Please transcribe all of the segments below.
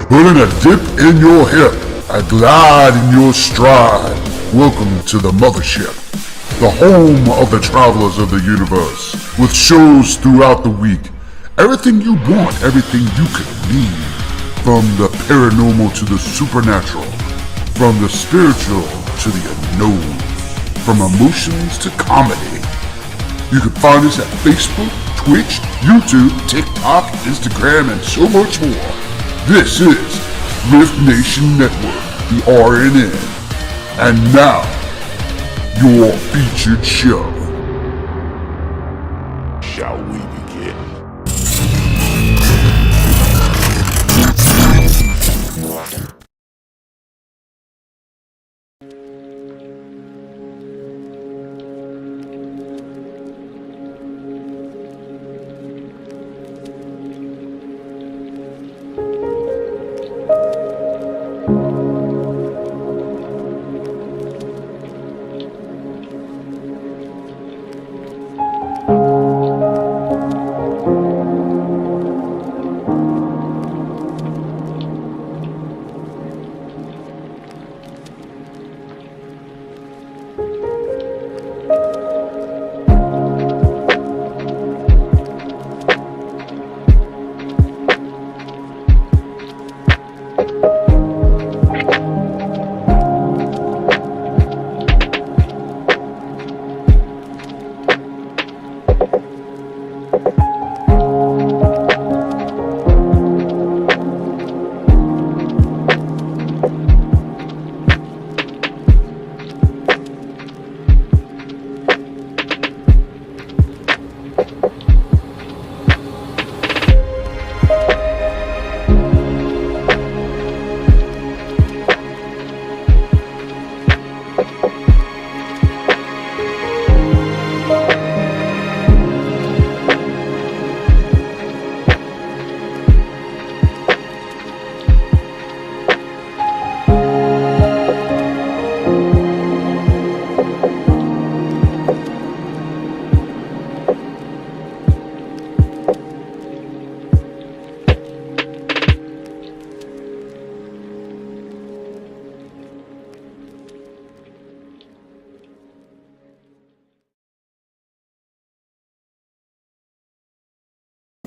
Putting a dip in your hip, a glide in your stride. Welcome to the mothership, the home of the travelers of the universe, with shows throughout the week. Everything you want, everything you could need. From the paranormal to the supernatural, from the spiritual to the unknown, from emotions to comedy. You can find us at Facebook, Twitch, YouTube, TikTok, Instagram, and so much more. This is Rift Nation Network, the RNN. And now, your featured show. Shall we begin?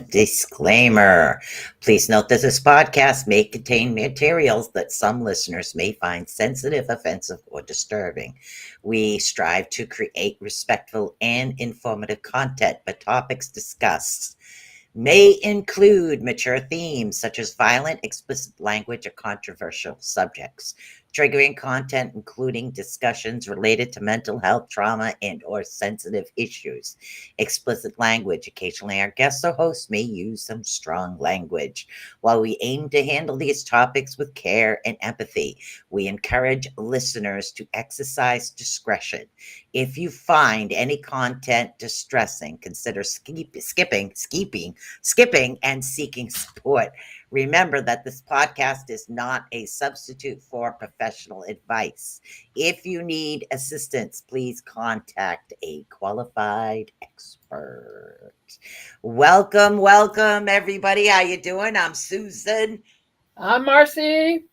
Disclaimer. Please note that this podcast may contain materials that some listeners may find sensitive, offensive, or disturbing. We strive to create respectful and informative content, but topics discussed may include mature themes such as violent, explicit language, or controversial subjects. Triggering content including discussions related to mental health, trauma, and or sensitive issues. Explicit language. Occasionally our guests or hosts may use some strong language. While we aim to handle these topics with care and empathy, we encourage listeners to exercise discretion. If you find any content distressing, consider skipping, and seeking support. Remember that this podcast is not a substitute for professional advice. If you need assistance, please contact a qualified expert. Welcome, everybody. How you doing? I'm Susan. I'm Marci.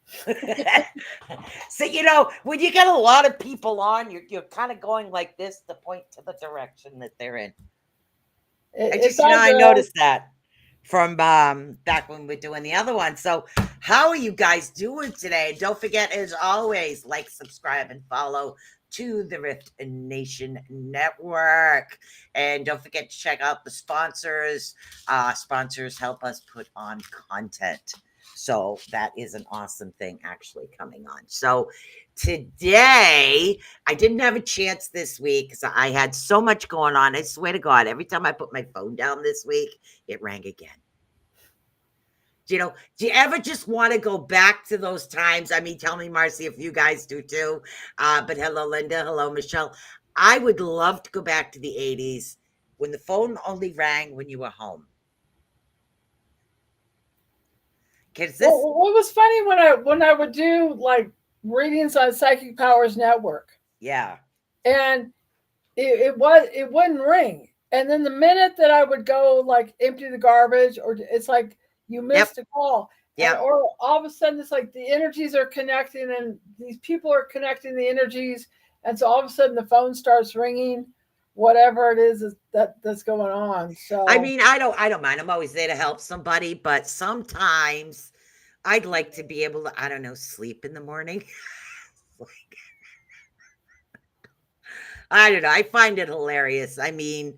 So, when you got a lot of people on, you're kind of going like this to point to the direction that they're in. I noticed that from back when we're doing the other one. So how are you guys doing today? Don't forget, as always, like, subscribe, and follow to the Rift Nation Network. And don't forget to check out the sponsors. Sponsors help us put on content. So that is an awesome thing actually coming on. So today, I didn't have a chance this week because I had so much going on. I swear to God, every time I put my phone down this week, it rang again. Do you ever just want to go back to those times? I mean, tell me, Marci, if you guys do too. But hello, Linda. Hello, Michelle. I would love to go back to the 80s when the phone only rang when you were home. What was funny when I would do like readings on Psychic Powers Network. Yeah. And it wouldn't ring. And then the minute that I would go like empty the garbage, or it's like you missed a call. And Yep. or all of a sudden it's like the energies are connecting and these people are connecting the energies, and so all of a sudden the phone starts ringing, whatever it is that's going on. I So mean, I don't mind. I'm always there to help somebody, but sometimes I'd like to be able to, I don't know, sleep in the morning. I don't know. I find it hilarious. I mean,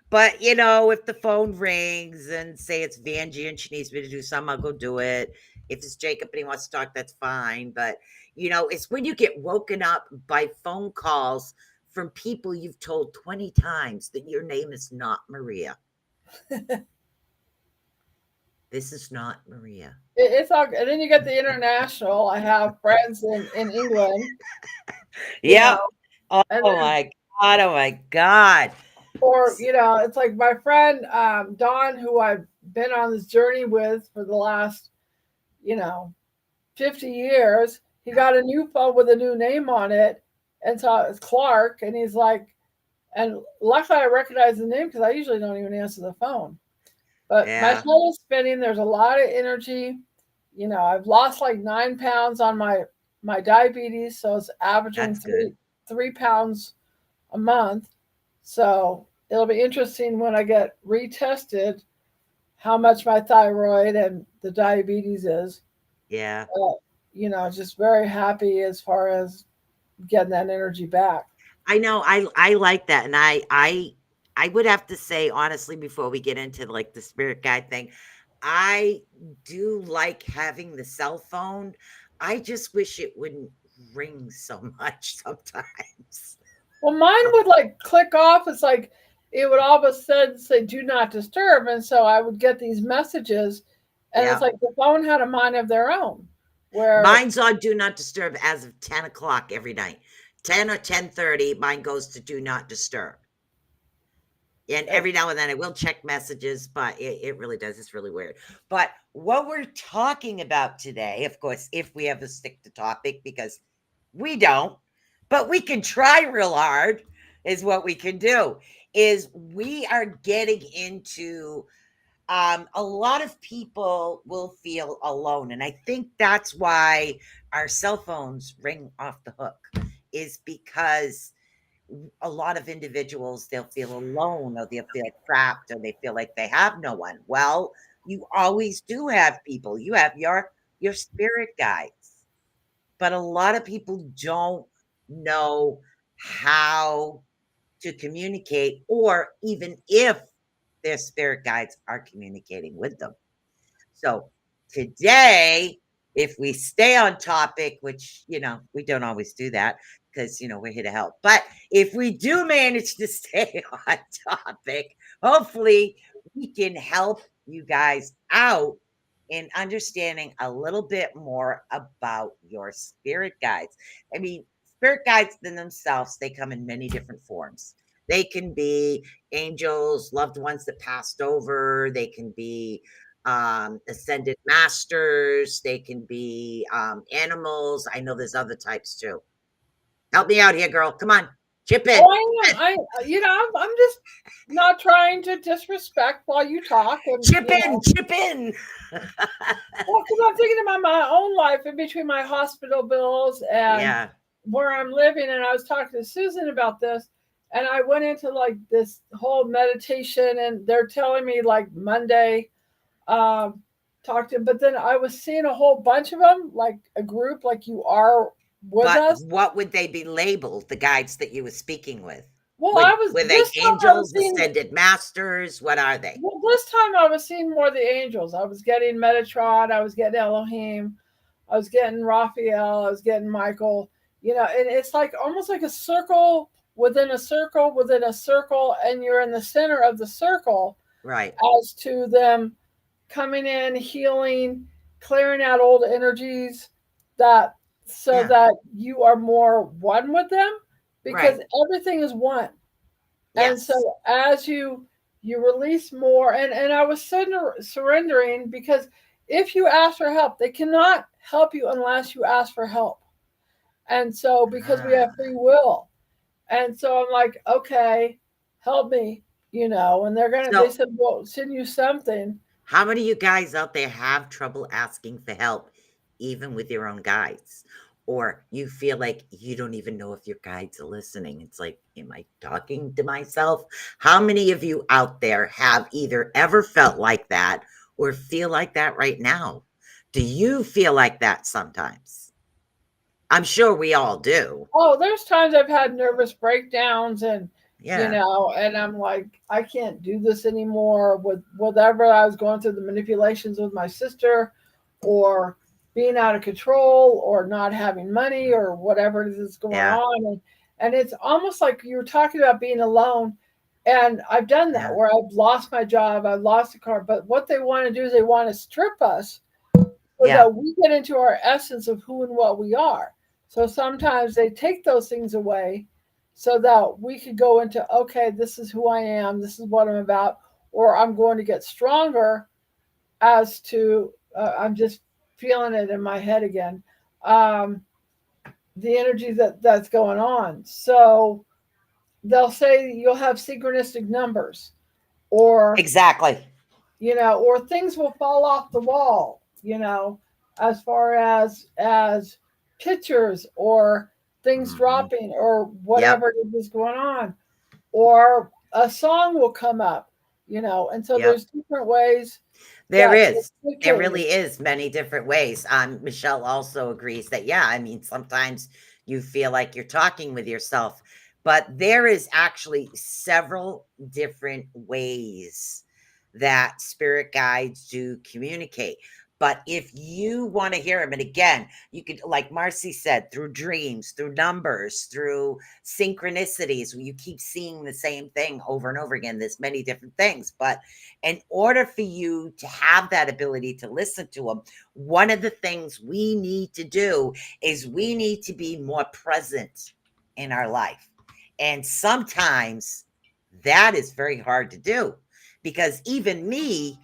but if the phone rings and say it's Vanjie and she needs me to do something, I'll go do it. If it's Jacob and he wants to talk, that's fine. But it's when you get woken up by phone calls from people you've told 20 times that your name is not Maria. This is not Maria. it's all, and then you get the international. I have friends in England, you know, Yep. Oh and then my God. Oh my God. or it's like my friend Don, who I've been on this journey with for the last you know 50 years. He got a new phone with a new name on it, and so it's Clark, and he's like, and luckily I recognize the name because I usually don't even answer the phone. But my head Yeah, is spinning. There's a lot of energy. I've lost like 9 pounds on my diabetes, so it's averaging that's good. 3 pounds a month. So it'll be interesting when I get retested how much my thyroid and the diabetes is. Yeah. But, just very happy as far as getting that energy back. I know. I like that. And I would have to say honestly before we get into like the spirit guide thing, I do like having the cell phone. I just wish it wouldn't ring so much sometimes. Well, mine would like click off. It's like it would all of a sudden say "Do not disturb," and so I would get these messages, and it's Yeah. like the phone had a mind of their own. Where Mine's on do not disturb as of 10 o'clock every night. 10 or 10:30, mine goes to do not disturb. And uh, every now and then I will check messages, but it really does. It's really weird. But what we're talking about today, of course, if we ever stick to topic, because we don't, but we can try real hard, is what we can do, is we are getting into a lot of people will feel alone. And I think that's why our cell phones ring off the hook, is because a lot of individuals, they'll feel alone or they'll feel trapped or they feel like they have no one. Well, you always do have people. You have your spirit guides, but a lot of people don't know how to communicate, or even if their spirit guides are communicating with them. So today, if we stay on topic, which, we don't always do that because, we're here to help. But if we do manage to stay on topic, hopefully we can help you guys out in understanding a little bit more about your spirit guides. I mean, spirit guides in themselves, they come in many different forms. They can be angels, loved ones that passed over. They can be ascended masters. They can be animals. I know there's other types too. Help me out here, girl. Come on, chip in. oh, I am. I'm just not trying to disrespect while you talk, and Chip in, chip in. well, because I'm thinking about my own life in between my hospital bills and Yeah, where I'm living. And I was talking to Susan about this, and I went into like this whole meditation, and they're telling me like Monday, um, talk to, but then I was seeing a whole bunch of them, like a group, like you are with but us. what would they be labeled? The guides that you were speaking with? Well, Would I was were they this time I was angels, seeing. ascended masters? What are they? Well, this time I was seeing more of the angels. I was getting Metatron. I was getting Elohim. I was getting Raphael. I was getting Michael. And it's like almost like a circle within a circle within a circle, and you're in the center of the circle Right. as to them coming in, healing, clearing out old energies that so Yeah. that you are more one with them because Right. everything is one. And so Yes. as you release more, and I was surrendering because if you ask for help, they cannot help you unless you ask for help. And so because we have Ah. free will. And so I'm like, okay, help me, and they So said, well, send you something. How many of you guys out there have trouble asking for help, even with your own guides? Or you feel like you don't even know if your guides are listening. It's like, am I talking to myself? How many of you out there have either ever felt like that or feel like that right now? Do you feel like that sometimes? I'm sure we all do. Oh, there's times I've had nervous breakdowns and Yeah. and I'm like, I can't do this anymore with whatever I was going through the manipulations with my sister or being out of control or not having money or whatever it is going Yeah. on. And it's almost like you were talking about being alone. And I've done that Yeah. where I've lost my job, I've lost a car. But what they want to do is they want to strip us so Yeah. that we get into our essence of who and what we are. So sometimes they take those things away so that we could go into, okay, this is who I am, this is what I'm about, or I'm going to get stronger as to, I'm just feeling it in my head again, um, the energy that's going on. So they'll say you'll have synchronistic numbers, or Exactly. or things will fall off the wall, as far as pictures or things Mhm. dropping or Yep. whatever is going on, or a song will come up, and so Yep. there's different ways There that is. There communicate. really is many different ways. Michelle also agrees that, yeah, I mean, sometimes you feel like you're talking with yourself, but there is actually several different ways that spirit guides do communicate. But if you want to hear them, and again, you could, like Marci said, through dreams, through numbers, through synchronicities, you keep seeing the same thing over and over again. There's many different things, but in order for you to have that ability to listen to them, one of the things we need to do is we need to be more present in our life. And sometimes that is very hard to do because even me,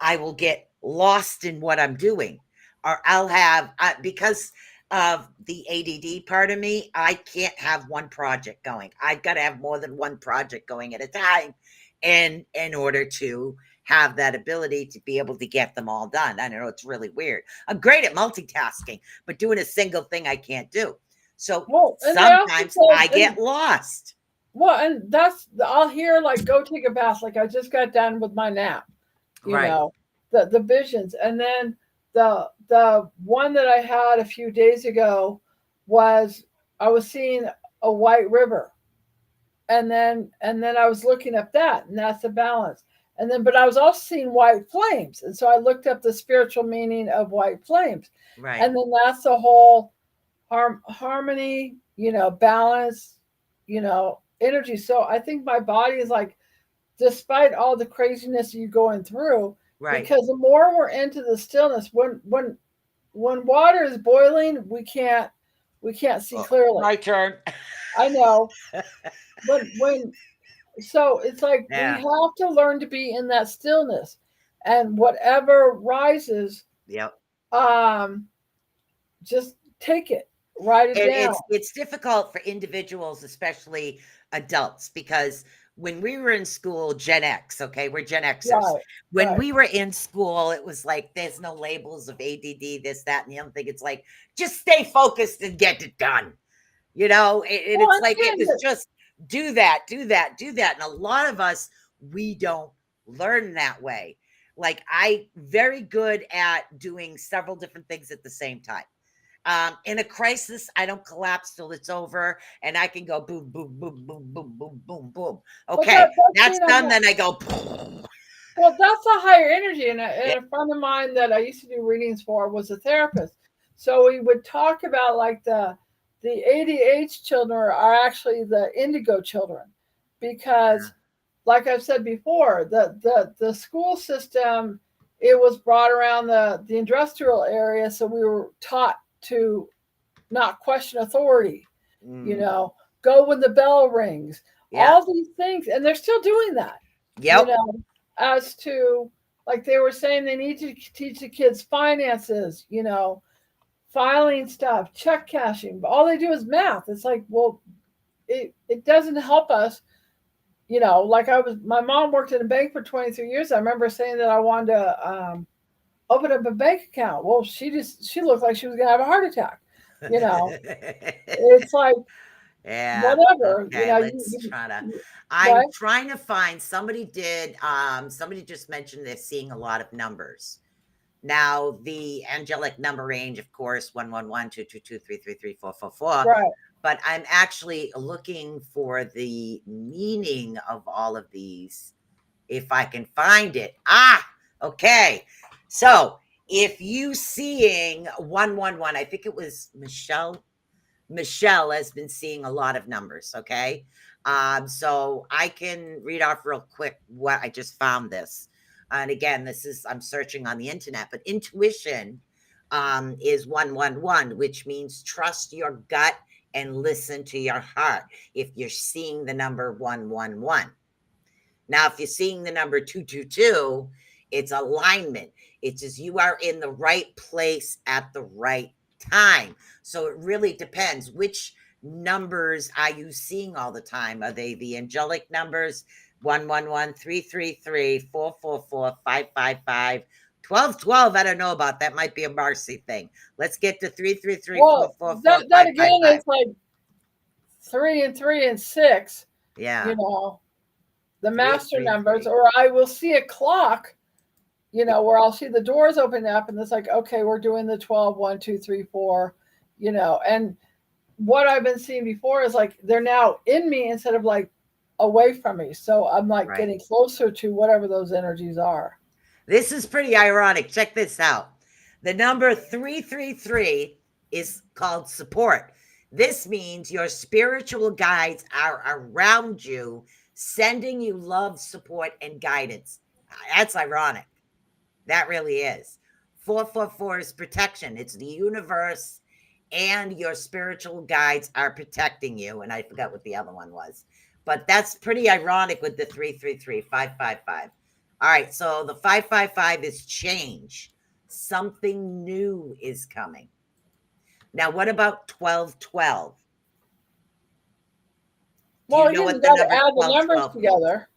I will get lost in what I'm doing, or I'll have, because of the ADD part of me, I can't have one project going. I've got to have more than one project going at a time in order to have that ability to be able to get them all done. I know it's really weird. I'm great at multitasking, but doing a single thing I can't do. So Well, and they also sometimes I said, get lost. and that's, I'll hear like, go take a bath, like I just got done with my nap, you Right. know, the visions. And then the one that I had a few days ago was, I was seeing a white river, and then I was looking up that, and that's the balance. And then, but I was also seeing white flames, and so I looked up the spiritual meaning of white flames, Right. and then that's the whole harmony, balance, energy. So I think my body is like, despite all the craziness you're going through, Right. because the more we're into the stillness, when water is boiling, we can't see Oh, clearly. my turn. I know. When So it's like we Yeah. have to learn to be in that stillness, and whatever rises, Yep. um just take it, write it And down. it's difficult for individuals, especially adults, because when we were in school, Gen X, okay, we're Gen Xers. Right, When right. we were in school, it was like there's no labels of ADD, this, that, and the other thing. It's like just stay focused and get it done. And Well, it's and like it again, was just do that, do that, do that. And a lot of us, we don't learn that way. Like I very good at doing several different things at the same time. In a crisis, I don't collapse till it's over, and I can go boom, boom, boom, boom, boom, boom, boom, boom. but Okay, that's that's being on done. that. Then I go. Well, that's a higher energy, and Yeah, a friend of mine that I used to do readings for was a therapist. So we would talk about like the ADH children are actually the indigo children, because like I've said before, the school system, it was brought around the industrial area, so we were taught to not question authority, you mm, know, go when the bell rings, yeah, all these things, and they're still doing that, you yep, know, as to, like they were saying, they need to teach the kids finances, filing stuff, check cashing, but all they do is math. It's like, well, it doesn't help us you know, like my mom worked in a bank for 23 years. I remember saying that I wanted to open up a bank account. Well, she looked like she was gonna have a heart attack. You know, it's like Yeah. whatever. You Okay. know, Let's try to. I'm what? trying to find somebody did. Somebody just mentioned they're seeing a lot of numbers. Now, the angelic number range, of course, 111, 222, 333, 444. Right. But I'm actually looking for the meaning of all of these if I can find it. Okay. So if you seeing 111, I think it was Michelle. Michelle has been seeing a lot of numbers. Okay. So I can read off real quick what I just found this. And again, I'm searching on the internet, but intuition is 111, which means trust your gut and listen to your heart. If you're seeing the number 111. Now, if you're seeing the number 222, it's alignment. It's just you are in the right place at the right time. So it really depends. Which numbers are you seeing all the time? Are they the angelic numbers? 111, 333, 444, 555, 1212? I don't know about that. Might be a Marci thing. Let's get to 333, Well, 444, that again 555. is like 3 and 6. Yeah. You know, the master numbers, 333. or I will see a clock, you know, where I'll see the doors open up and it's like, okay, we're doing the 12, 1, 2, 3, 4, you know. And what I've been seeing before is like they're now in me instead of like away from me. So I'm like Right. getting closer to whatever those energies are. This is pretty ironic. Check this out. The number 333 is called support. This means your spiritual guides are around you, sending you love, support, and guidance. That's ironic. That really is. 444 is protection. It's the universe and your spiritual guides are protecting you. And I forgot what the other one was. But that's pretty ironic with the 333, 555. All right. So the 555 is change. Something new is coming. Now, what about 1212? Do Well, you know again, you what the got to number add the numbers 1212 means? together,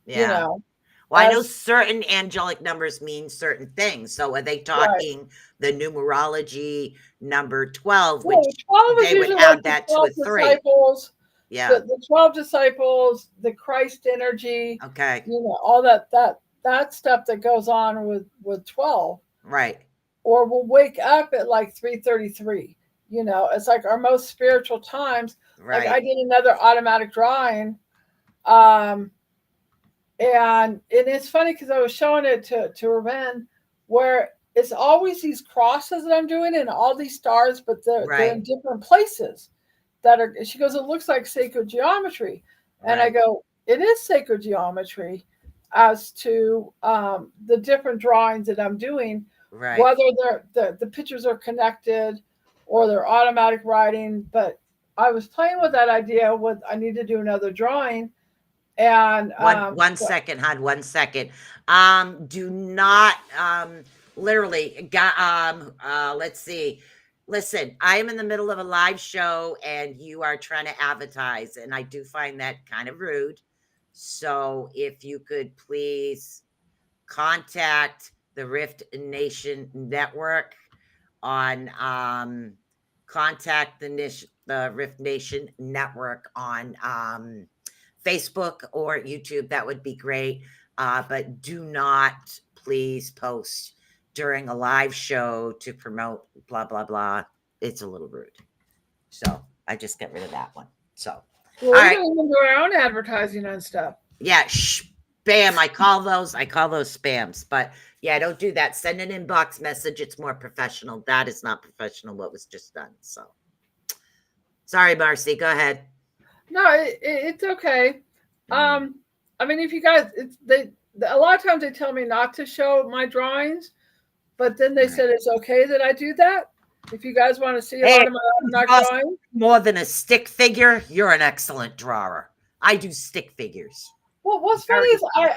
you Yeah. know, Well, I know as certain angelic numbers mean certain things. So are they right. talking the numerology number 12, Well, which 12 is they would usually like add the that to 12 a 3? disciples, Yeah. the 12 disciples, the Christ energy, Okay. you know, all that stuff that goes on with 12. Right. Or we'll wake up at like 3:33. You know, it's like our most spiritual times. Like I Right. did another automatic drawing, um, and it's funny because I was showing it to Raven, where it's always these crosses that I'm doing and all these stars, but they're in Right. different places that are. She goes, it looks like sacred geometry, and I Right. go, it is sacred geometry, as to the different drawings that I'm doing, Right. whether the pictures are connected or they're automatic writing. But I was playing with that idea with I need to do another drawing, and One second, hon. 1 second. Do not literally got let's see. Listen, I am in the middle of a live show and you are trying to advertise, and I do find that kind of rude. So if you could please contact the Rift Nation Network on contact the Rift Nation Network on Facebook or YouTube. That would be great. But do not please post during a live show to promote blah blah blah. It's a little rude. So I just get rid of that one. So well, all we right. don't even do our own advertising on stuff. Yeah, spam. I call those spams. But yeah, don't do that. Send an inbox message. It's more professional. That is not professional what was just done. So sorry, Marci. Go ahead. No, it's okay. Mm. I mean, if you guys, a lot of times they tell me not to show my drawings, but then they All right. said it's okay that I do that. If you guys want to see a Hey, lot of my automatic drawings, more than a stick figure, you're an excellent drawer. I do stick figures. well, what's funny Very is good.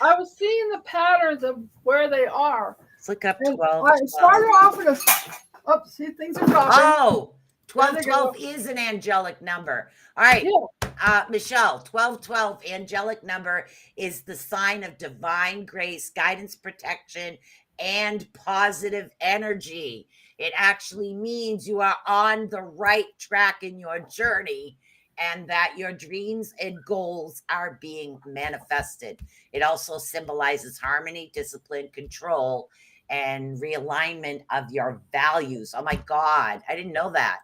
I was seeing the patterns of where they are, Let's look up and 12, I 12. started off with a. Oh, see, things are dropping. Oh, 1212 is an angelic number. All right. Yeah. Michelle, 1212 angelic number is the sign of divine grace, guidance, protection, and positive energy. It actually means you are on the right track in your journey and that your dreams and goals are being manifested. It also symbolizes harmony, discipline, control, and realignment of your values. Oh my God, I didn't know that.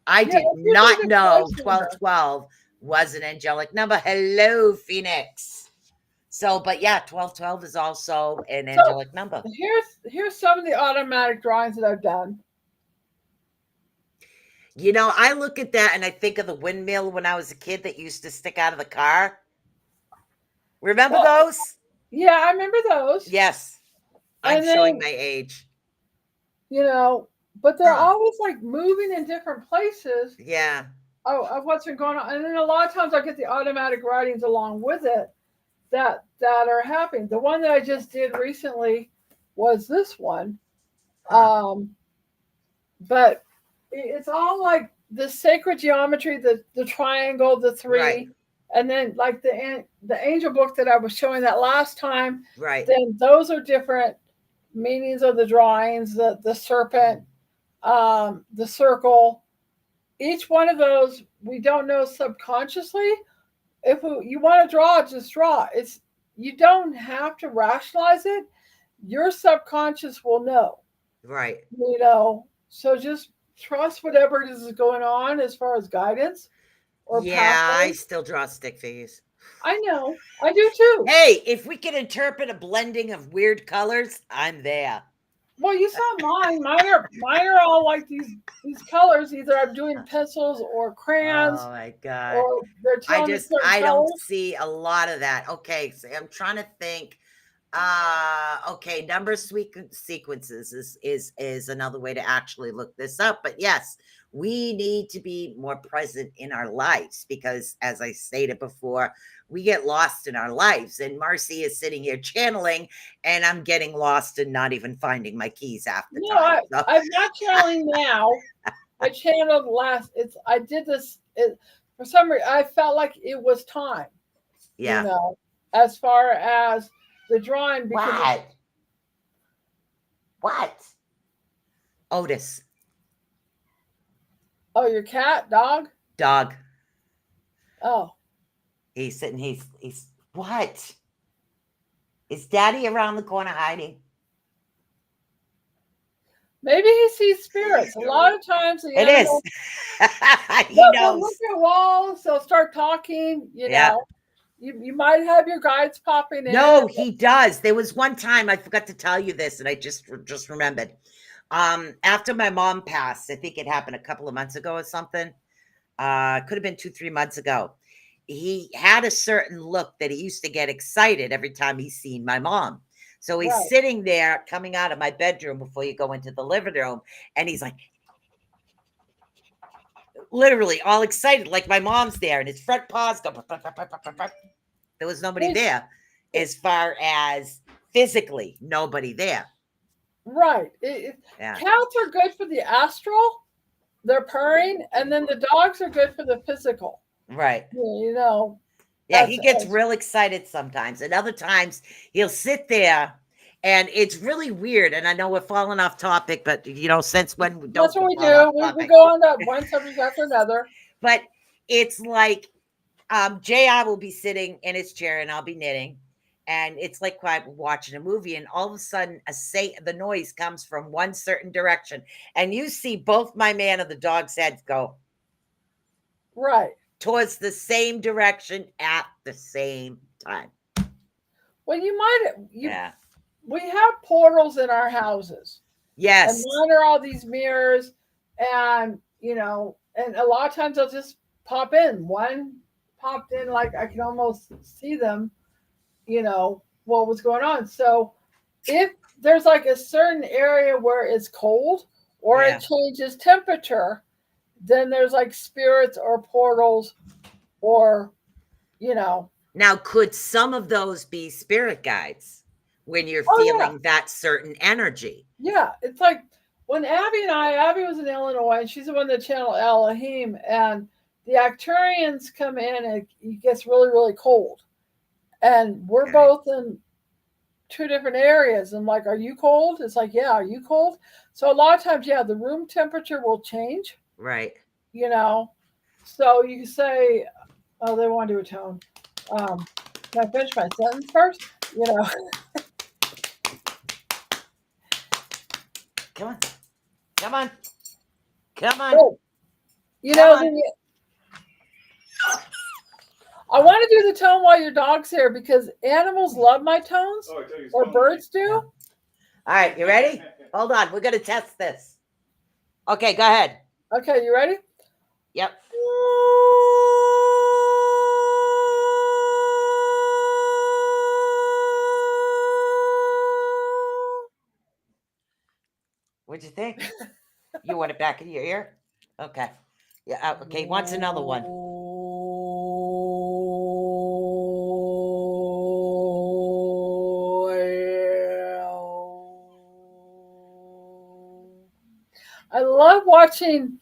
I Yeah, did it's usually not the know first number. 1212 was an angelic number. Hello, Phoenix. So, but yeah, 1212 is also an angelic number. Here's some of the automatic drawings that I've done. You know, I look at that and I think of the windmill when I was a kid that used to stick out of the car. Remember Well, those? yeah, I remember those. Yes. I'm And showing then, my age. but they're Huh. always like moving in different places Yeah. of what's been going on. And then a lot of times I get the automatic writings along with it that are happening. The one that I just did recently was this one. Huh. But it's all like the sacred geometry, the triangle, the three, Right. and then like the angel book that I was showing that last time. Right. Then those are different meanings of the drawings. The serpent, the circle. Each one of those we don't know subconsciously. If you want to draw, just draw. You don't have to rationalize it. Your subconscious will know. Right. So just trust whatever it is going on as far as guidance or Yeah, I pathway. still draw stick figures. I know, I do too. Hey, if we can interpret a blending of weird colors, I'm there. Well, you saw mine. Mine are all like these colors. Either I'm doing pencils or crayons, Oh my God. or they're telling me certain I don't colors. see a lot of that. Okay, so I'm trying to think. Okay, number sequences is another way to actually look this up. But yes, we need to be more present in our lives because, as I stated before, we get lost in our lives. And Marci is sitting here channeling, and I'm getting lost and not even finding my keys half the No, time. So, I'm not channeling now. I channeled last. I did this for some reason. I felt like it was time. yeah. As far as the drawing, because What? Otis. oh, your cat, dog. Dog. Oh, He's sitting. He's what? Is Daddy around the corner hiding? maybe he sees spirits. A lot of times the It is. animals He they'll look knows. at walls. They'll start talking. Yeah. You might have your guides popping in. No, he does. There was one time I forgot to tell you this, and I just remembered. After my mom passed, I think it happened a couple of months ago or something. Could have been 2-3 months ago. He had a certain look that he used to get excited every time he seen my mom. So he's Right. sitting there coming out of my bedroom before you go into the living room, and he's like, literally all excited, like my mom's there, and his front paws go. There was nobody there, as far as physically, nobody there. Right. Yeah. Cats are good for the astral. They're purring, and then the dogs are good for the physical. Right. Yeah, he gets real excited sometimes, and other times he'll sit there, and it's really weird. And I know we're falling off topic, but since when we don't, that's what we do. We go on that one subject after another. But it's like JR will be sitting in his chair, and I'll be knitting, and it's like I'm watching a movie, and all of a sudden, the noise comes from one certain direction, and you see both my man and the dog's heads go right towards the same direction at the same time. Well, Yeah. we have portals in our houses. Yes. And mine are all these mirrors, and and a lot of times they'll just pop in. One popped in, like I can almost see them, what was going on. So if there's like a certain area where it's cold or Yeah. it changes temperature, then there's like spirits or portals or Now, could some of those be spirit guides when you're Oh, feeling that certain energy? yeah, it's like when Abby was in Illinois, and she's the one that channeled Elohim, and the Arcturians come in, and it gets really, really cold. And we're Okay. both in two different areas. I'm like, are you cold? It's like, yeah, are you cold? So a lot of times, yeah, the room temperature will change, Right. you know. So you can say, oh, they want to do a tone. Can I finish my sentence first? You know. Come on. Come on. Come on. Oh, you Come know, on. I want to do the tone while your dog's here because animals love my tones, or birds do. All right, you ready? Hold on, we're gonna test this. Okay, go ahead. Okay, you ready? Yep. What'd you think? You want it back in your ear? Okay. Yeah. Okay. What's another one? I love watching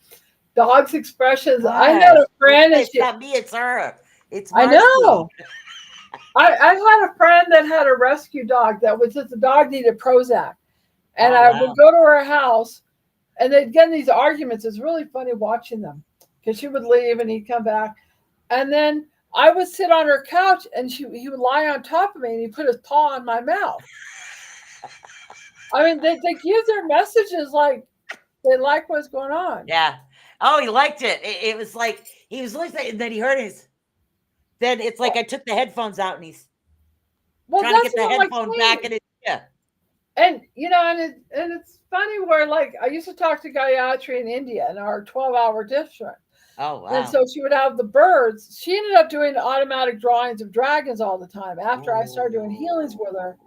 dogs' expressions. I had a friend, and It's not me. It's her. It's Marci. I know. I had a friend that had a rescue dog that was just the dog needed Prozac, and I would go to her house, and they'd get in these arguments. It's really funny watching them because she would leave and he'd come back, and then I would sit on her couch and he would lie on top of me and he put his paw on my mouth. I mean, they give their messages like they like what's going on. Yeah. Oh, he liked it. It was like he was listening, and then he heard his. Then it's like I took the headphones out, and he's trying to get the headphone back in his ear. And you know, and it's funny where like I used to talk to Gayatri in India in our 12-hour difference. Oh wow! And so she would have the birds. She ended up doing automatic drawings of dragons all the time after I started doing healings with her.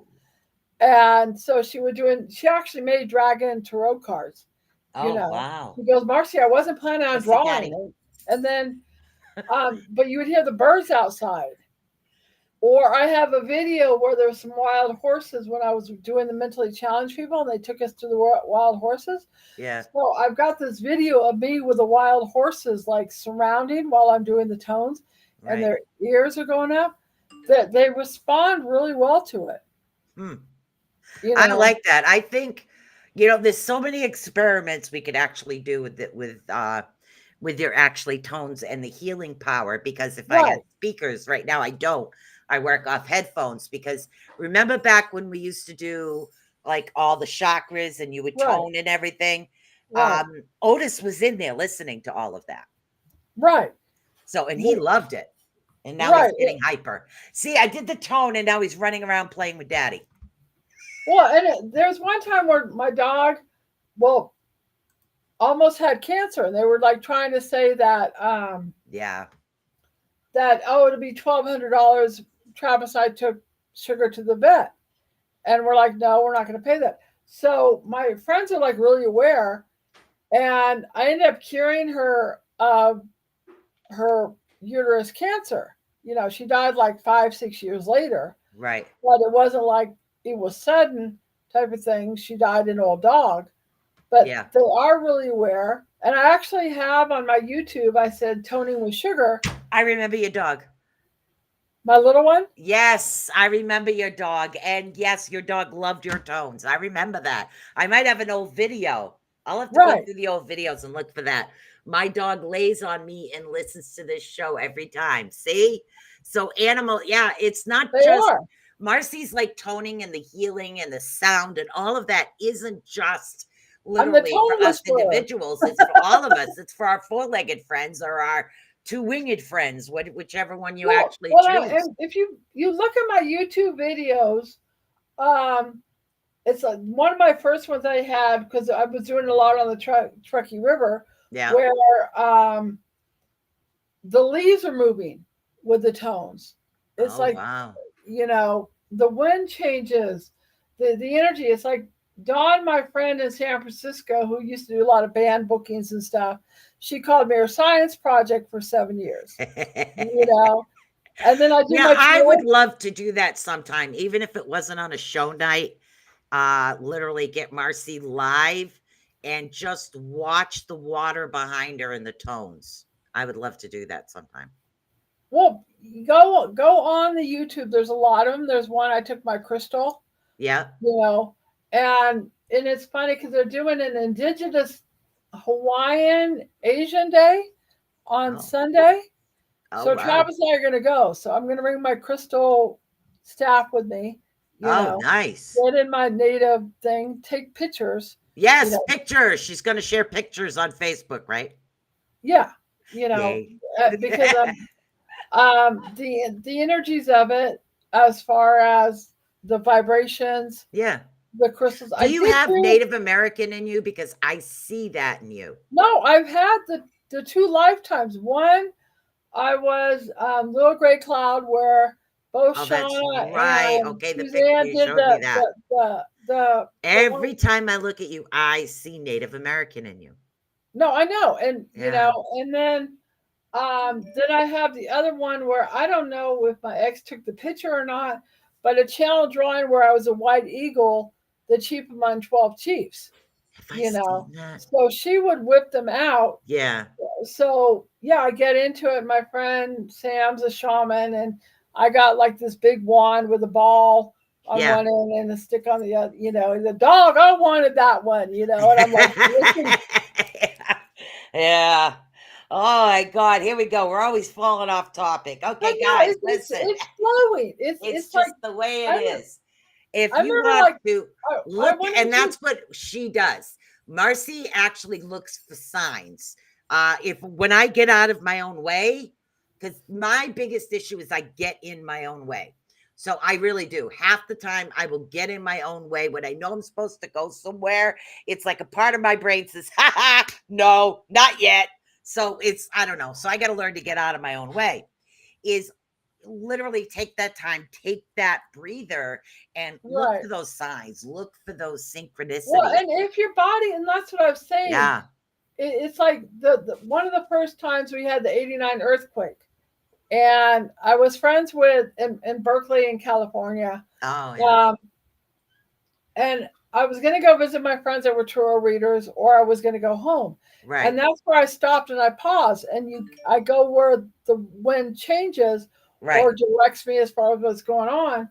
And so she actually made dragon tarot cards. Oh wow! She goes, Marci, I wasn't planning on drawing. And then but you would hear the birds outside. Or I have a video where there were some wild horses when I was doing the mentally challenged people, and they took us to the wild horses. Yeah. So I've got this video of me with the wild horses like surrounding while I'm doing the tones, and their ears are going up. That they respond really well to it. I like that. I think there's so many experiments we could actually do with your actually tones and the healing power. Because if I had speakers right now, I don't. I work off headphones because remember back when we used to do like all the chakras and you would tone and everything. Otis was in there listening to all of that. Right. So, and he loved it. And now he's getting hyper. See, I did the tone and now he's running around playing with daddy. Well, and there's one time where my dog, almost had cancer, and they were like trying to say that, that it'll be $1,200. Travis and I took Sugar to the vet, and we're like, no, we're not going to pay that. So my friends are like really aware, and I ended up curing her of her uterus cancer. She died like 5-6 years later. Right. But it wasn't like it was sudden type of thing. She died an old dog. But they are really aware. And I actually have on my YouTube, I said toning with sugar. I remember your dog. My little one? Yes, I remember your dog. And yes, your dog loved your tones. I remember that. I might have an old video. I'll have to go through the old videos and look for that. My dog lays on me and listens to this show every time. See? So it's not just Marci's like toning and the healing and the sound and all of that isn't just literally for us individuals. It's for all of us. It's for our four-legged friends or our two-winged friends, whichever one you actually choose. And if you look at my YouTube videos, it's one of my first ones I had because I was doing a lot on the Truckee River, where the leaves are moving with the tones. It's the wind changes, the energy. It's like Dawn, my friend in San Francisco, who used to do a lot of band bookings and stuff, she called me her science project for 7 years. And then I would love to do that sometime, even if it wasn't on a show night. Literally get Marci live and just watch the water behind her and the tones. I would love to do that sometime. Well, go on the YouTube. There's a lot of them. There's one I took my crystal, Yeah. and it's funny because they're doing an indigenous Hawaiian Asian Day on Oh. Sunday. Oh, So wow. Travis and I are going to go. So I'm going to bring my crystal staff with me. Nice. Get in my native thing, take pictures. Yes, pictures. She's going to share pictures on Facebook, right? Yeah, Yay. because the energies of it, as far as the vibrations, Yeah. the crystals. Do you have Native American in you? Because I see that in you. No, I've had the two lifetimes. One, I was Little Gray Cloud, where both That's Shauna right. and Okay, the picture Suzanne you did showed me that. the Every time I look at you, I see Native American in you. No, I know, and Yeah. and then I have the other one where I don't know if my ex took the picture or not, but a channel drawing where I was a white eagle, the chief among 12 chiefs. Have I seen that? So she would whip them out. Yeah. So yeah, I get into it. My friend Sam's a shaman, and I got like this big wand with a ball on one end and a stick on the other. The dog, I wanted that one. And I'm like, yeah. Oh my God, here we go. We're always falling off topic. Okay, guys, listen. It's flowing. It's just like the way it is. If I you remember, want to look, and to. that's what she does. Marci actually looks for signs. When I get out of my own way, because my biggest issue is I get in my own way. So I really do. Half the time I will get in my own way when I know I'm supposed to go somewhere. It's like a part of my brain says, ha ha, no, not yet. So I don't know. So I got to learn to get out of my own way. Is literally take that time, take that breather, and look for those signs, look for those synchronicities. Well, and if your body, and that's what I was saying. Yeah. It's like the one of the first times we had the 89 earthquake. And I was friends with in Berkeley in California. Oh, yeah. And I was going to go visit my friends that were tarot readers, or I was going to go home. Right. And that's where I stopped and I paused. And I go where the wind changes, or directs me as far as what's going on.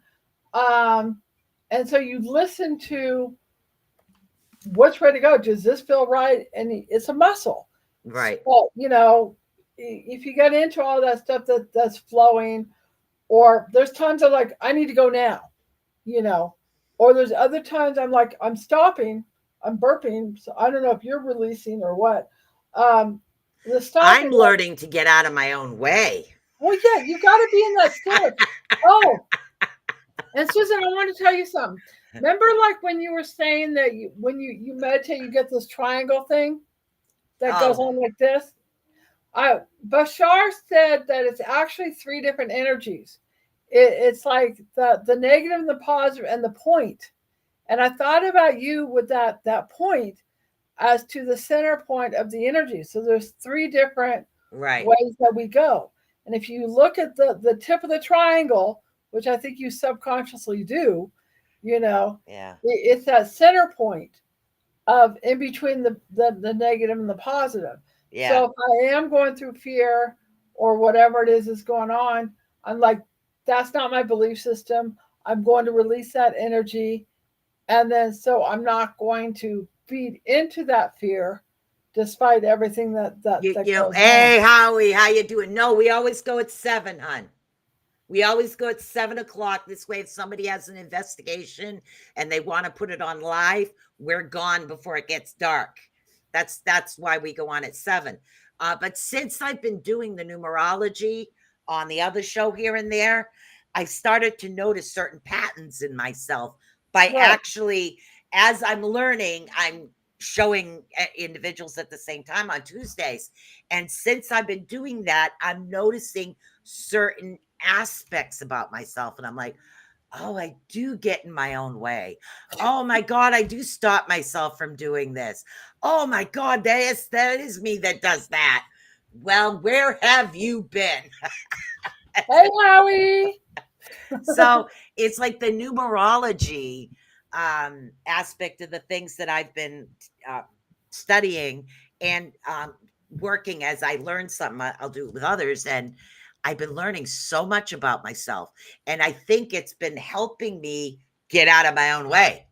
And so you listen to which way to go. Does this feel right? And it's a muscle. Right. So, if you get into all that stuff that's flowing, or there's times I'm like, I need to go now, or there's other times I'm like, I'm stopping, I'm burping. So I don't know if you're releasing or what. The stopping. I'm learning to get out of my own way. Well, yeah, you got to be in that state. Oh, and Susan, I want to tell you something. Remember, like when you were saying that when you meditate, you get this triangle thing that goes on like this. Bashar said that it's actually three different energies. It's like the negative and the positive and the point. And I thought about you with that point as to the center point of the energy. So there's three different ways that we go. And if you look at the tip of the triangle, which I think you subconsciously do, it's that center point of in between the negative and the positive. Yeah. So if I am going through fear or whatever it is going on, I'm like, that's not my belief system. I'm going to release that energy. And then so I'm not going to feed into that fear despite everything that goes hey, Howie, how you doing? No, we always go at 7, hon. We always go at 7 o'clock. This way, if somebody has an investigation and they want to put it on live, we're gone before it gets dark. That's why we go on at 7. But since I've been doing the numerology on the other show here and there, I started to notice certain patterns in myself by actually, as I'm learning, I'm showing individuals at the same time on Tuesdays. And since I've been doing that, I'm noticing certain aspects about myself. And I'm like, oh, I do get in my own way. Oh my God, I do stop myself from doing this. Oh my God, that is me that does that. Well, where have you been? Hey, Howie. So it's like the numerology aspect of the things that I've been studying and working as I learn something, I'll do it with others. And I've been learning so much about myself. And I think it's been helping me get out of my own way.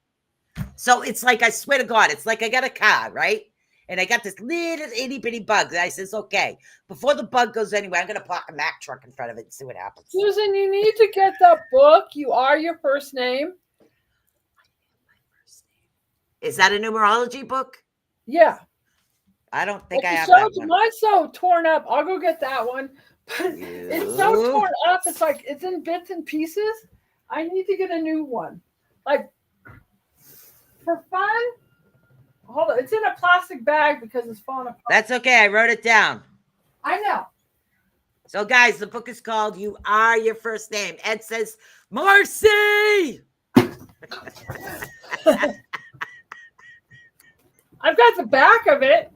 So it's like, I swear to God, it's like I got a car, right? And I got this little itty bitty bug that I says, okay, before the bug goes anywhere, I'm going to park a Mack truck in front of it and see what happens. Susan, you need to get that book, You Are Your First Name. Is that a numerology book? Yeah. I don't think I have that one. Mine's so torn up. I'll go get that one. But it's so torn up. It's like it's in bits and pieces. I need to get a new one. Like, for fun. Hold on. It's in a plastic bag because it's falling apart. That's okay. I wrote it down. I know. So, guys, the book is called You Are Your First Name. Ed says, Marci! I've got the back of it.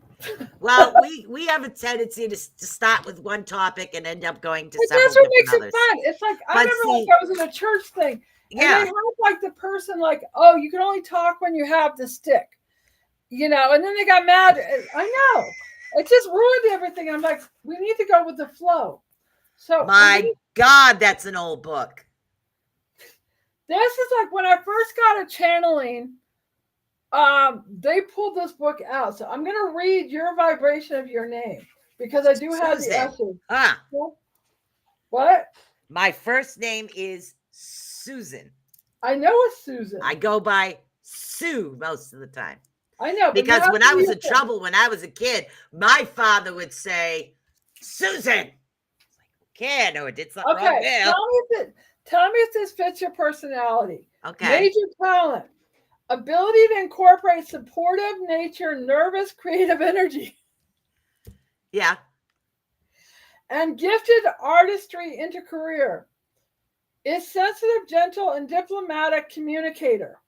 Well, we have a tendency to start with one topic and end up going to several that's what makes others. It fun. It's like, I remember like I was in a church thing. And yeah. they have like the person like, oh, you can only talk when you have the stick. You know, and then they got mad. I know. It just ruined everything. I'm like, we need to go with the flow. So my God, that's an old book. This is like when I first got a channeling, they pulled this book out. So I'm gonna read your vibration of your name because I do have the essence. Ah. What? My first name is Susan. I know it's Susan. I go by Sue most of the time. I know. Because when I was in trouble, when I was a kid, my father would say, Susan. Okay, I know I did something wrong there. Tell me if this fits your personality. Okay. Major talent. Ability to incorporate supportive nature, nervous, creative energy. Yeah. And gifted artistry into career. Is sensitive, gentle, and diplomatic communicator.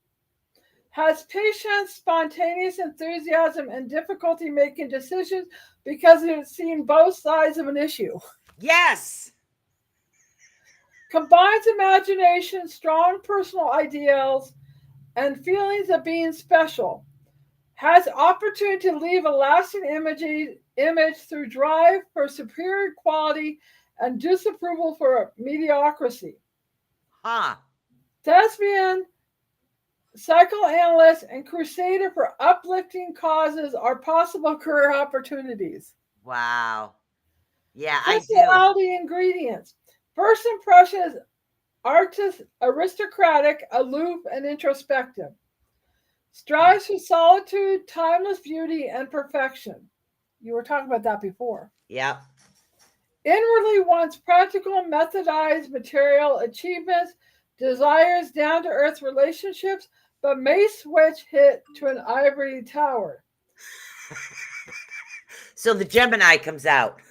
Has patience, spontaneous enthusiasm, and difficulty making decisions because it's seen both sides of an issue. Yes. Combines imagination, strong personal ideals, and feelings of being special. Has opportunity to leave a lasting image through drive for superior quality and disapproval for mediocrity. Thespian, psychoanalyst, and crusader for uplifting causes are possible career opportunities. Wow. Yeah, personality ingredients. First impression is aristocratic, aloof, and introspective. Strives for solitude, timeless beauty, and perfection. You were talking about that before. Yeah. Inwardly wants practical, methodized material achievements, desires down-to-earth relationships, but may switch hit to an ivory tower. So the Gemini comes out.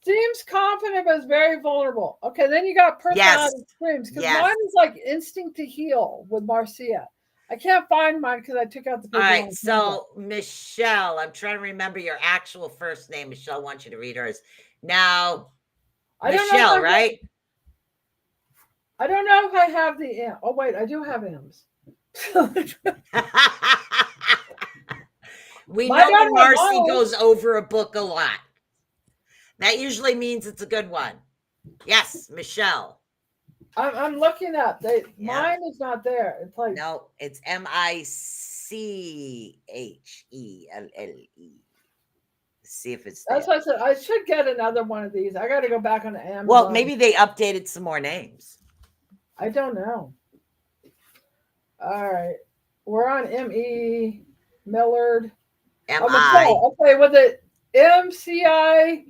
Seems confident, but is very vulnerable. Okay, then you got personality extremes. Because mine is like instinct to heal with Marcia. I can't find mine because I took out the paper. All right, so Michelle, I'm trying to remember your actual first name. Michelle wants you to read hers. Now, Michelle, right? I don't know if I have the M. Oh, wait, I do have M's. We know when Marci goes over a book a lot. That usually means it's a good one. Yes, Michelle. I'm looking up. Mine is not there. It's like no, it's MICHELLE. See if it's there. That's what I said. I should get another one of these. I got to go back on Amazon. Well, maybe they updated some more names. I don't know. All right, we're on M.E. Millard. M.I. Okay, with it MICHELLE.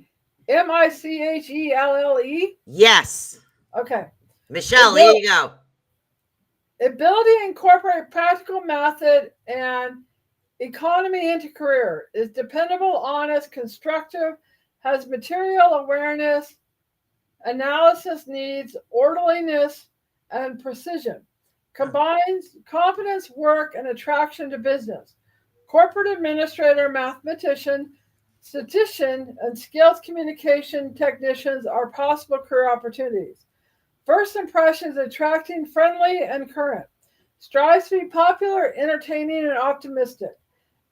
Yes. Okay. Michelle, here you go. Ability to incorporate practical method and economy into career. Is dependable, honest, constructive, has material awareness, analysis needs, orderliness, and precision. Combines competence, work, and attraction to business. Corporate administrator, mathematician, statistician, and skilled communication technicians are possible career opportunities. First impressions attracting, friendly, and current. strives to be popular, entertaining, and optimistic,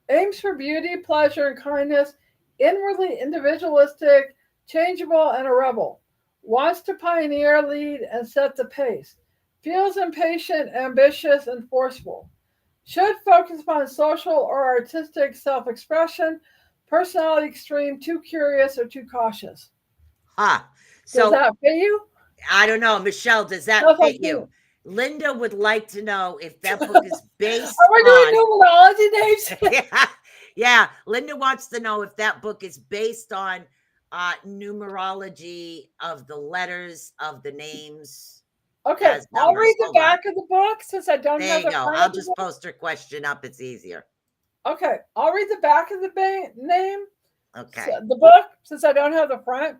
aims for beauty, pleasure, and kindness, inwardly individualistic, changeable, and a rebel, wants to pioneer, lead, and set the pace, feels impatient, ambitious, and forceful, should focus upon social or artistic self expression, personality extreme, too curious, or too cautious. Huh. Does So that fit you? I don't know, Michelle, does that Sounds like fit me. you? Linda would like to know if that book is based Are we doing on numerology names? yeah, yeah. Linda wants to know if that book is based on numerology of the letters of the names Okay, as I'll numbers. read the Hold on. back of the book since I don't There have you the go. front I'll of the just book. post her question up. It's easier. Okay, I'll read the back of the name, Okay. the book, since I don't have the front.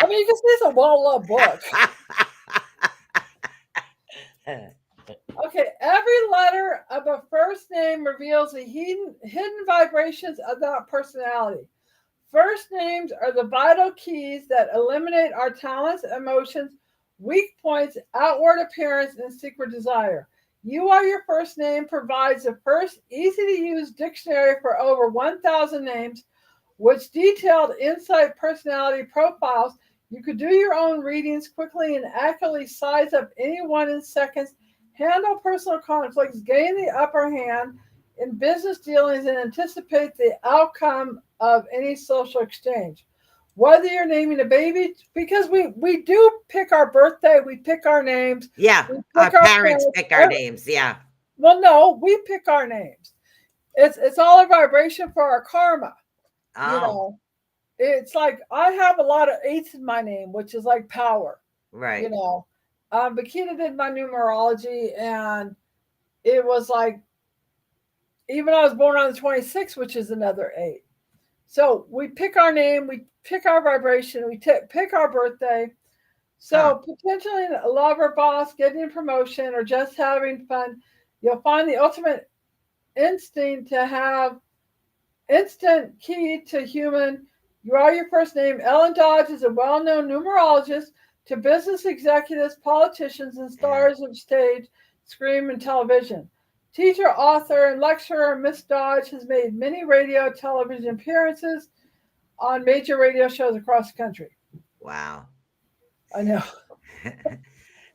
I mean, you can see it's a well-loved book. Okay, every letter of a first name reveals the hidden vibrations of that personality. First names are the vital keys that eliminate our talents, emotions, weak points, outward appearance, and secret desire. You Are Your First Name provides the first easy to use dictionary for over 1,000 names, which detailed insight personality profiles. You could do your own readings quickly and accurately size up anyone in seconds, handle personal conflicts, gain the upper hand in business dealings, and anticipate the outcome of any social exchange. Whether you're naming a baby, because we do pick our birthday, we pick our names, Yeah, we our pick our parents parents. pick our names. Yeah. Well, no, we pick our names. It's all a vibration for our karma. You Oh, know, it's like I have a lot of eights in my name, which is like power. You right. know, Bakita did my numerology, and it was like even I was born on the 26th, which is another eight. So we pick our name, we pick our vibration, we pick our birthday. Huh. So potentially a lover, boss, getting a promotion, or just having fun, you'll find the ultimate instinct to have instant key to human. You Are Your First Name. Ellen Dodge is a well-known numerologist to business executives, politicians, and Yeah. stars of stage, screen, and television. Teacher, author, and lecturer, Miss Dodge has made many radio, television appearances on major radio shows across the country. Wow. I know.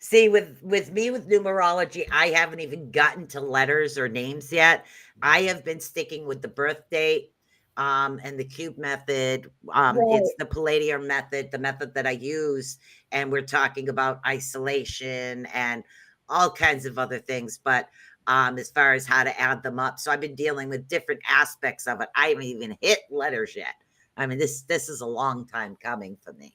See, with me with numerology, I haven't even gotten to letters or names yet. I have been sticking with the birth date, and the cube method. Right. It's the Palladium method, the method that I use, and we're talking about isolation and all kinds of other things. But as far as how to add them up, so I've been dealing with different aspects of it. I haven't even hit letters yet. I mean, this is a long time coming for me.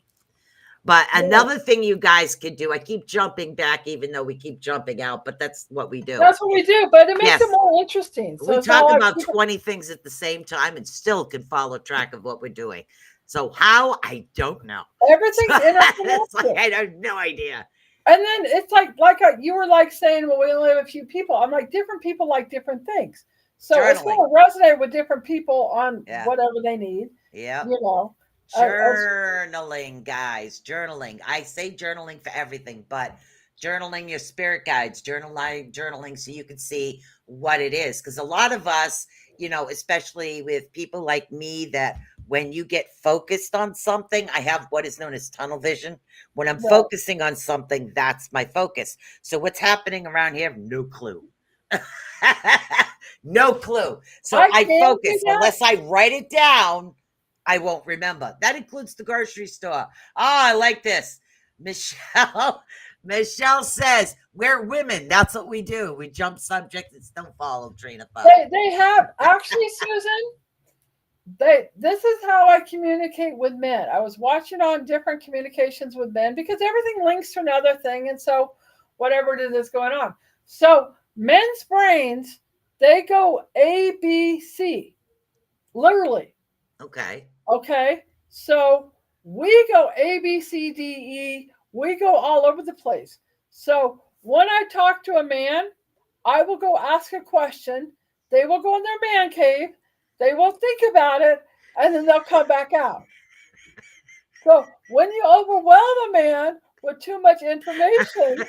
But Yeah. another thing you guys could do, I keep jumping back, even though we keep jumping out, but that's what we do. That's what we do, but it makes it Yes. more interesting. So We it's not talk like about people, 20 things at the same time and still can follow track of what we're doing. So how? I don't know. everything's It's like, interconnected. I have no idea. And then it's like you were like saying, well, we only have a few people. I'm like, different people like different things. So it's going Journaling. to resonate with different people on Yeah. whatever they need, Yep. you know. Journaling, guys. Journaling. I say journaling for everything, but journaling your spirit guides, journaling so you can see what it is. Because a lot of us, especially with people like me, that when you get focused on something, I have what is known as tunnel vision. When I'm Right. focusing on something, that's my focus. So what's happening around here? No clue. No clue. So I I can do focus. that. Unless I write it down, I won't remember. That includes the grocery store. Oh, I like this. Michelle, Michelle says, we're women. That's what we do. We jump subjects and don't follow train of thought. They have actually, Susan. This is how I communicate with men. I was watching on different communications with men because everything links to another thing, and so whatever it is that's going on. So men's brains, they go A B C, literally. Okay. Okay, so we go A B C D E. We go all over the place. So when I talk to a man, I will go ask a question. They will go in their man cave. They will think about it, and then they'll come back out. So when you overwhelm a man with too much information.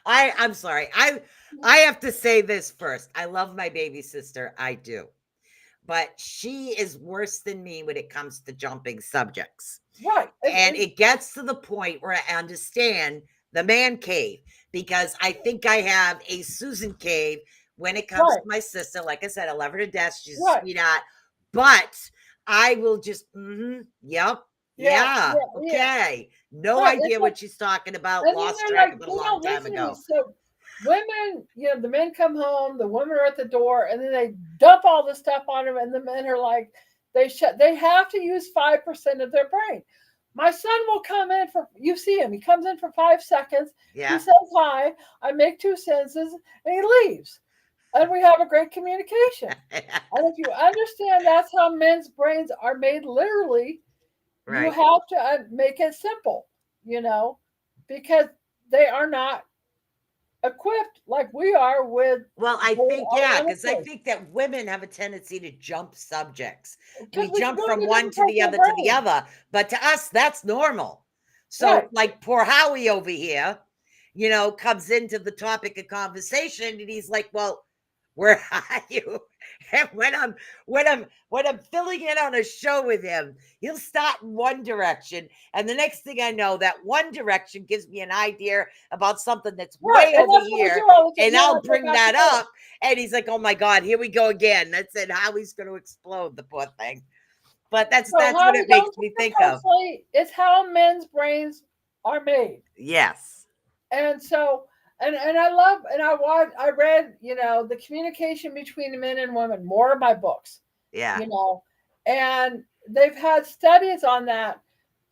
I'm sorry. I have to say this first. I love my baby sister. I do. But she is worse than me when it comes to jumping subjects. Right. And it gets to the point where I understand the man cave, because I think I have a Susan cave when it comes right. to my sister. Like I said, I love her to death. She's a Right. sweetheart. But I will just, yep, Yeah. yeah, Yeah. Yeah. okay. No Right. It's idea like, what she's talking about. and then Lost they're track like, of it a they long don't time listen to me. ago. So women, the men come home, the women are at the door, and then they dump all the stuff on them, and the men are like, they have to use 5% of their brain. My son will come in for, you see him, he comes in for 5 seconds, he Yeah. says hi, I make 2 sentences, and he leaves. And we have a great communication. And if you understand that's how men's brains are made literally, you Right. have to make it simple, you know, because they are not equipped like we are with Well, I think, yeah, because I unlimited, think that women have a tendency to jump subjects. because We we can jump go into from one different to parts the of the other to the brain. other, but to us, that's normal. So, Right. like poor Howie over here, comes into the topic of conversation, and he's like, "Well, where are you?" And when I'm filling in on a show with him, he'll start in one direction, and the next thing I know, that one direction gives me an idea about something that's Right. way And over that's what we do here, all the time. and Yeah, I'll let's go bring back that together. up, and he's like, "Oh my God, here we go again." That's it. Howie's going to explode, the poor thing. But that's So what Howie, it makes don't me take it think of. personally. It's how men's brains are made. Yes. And so and I love and I read, the communication between the men and women, more of my books, Yeah. you know, and they've had studies on that.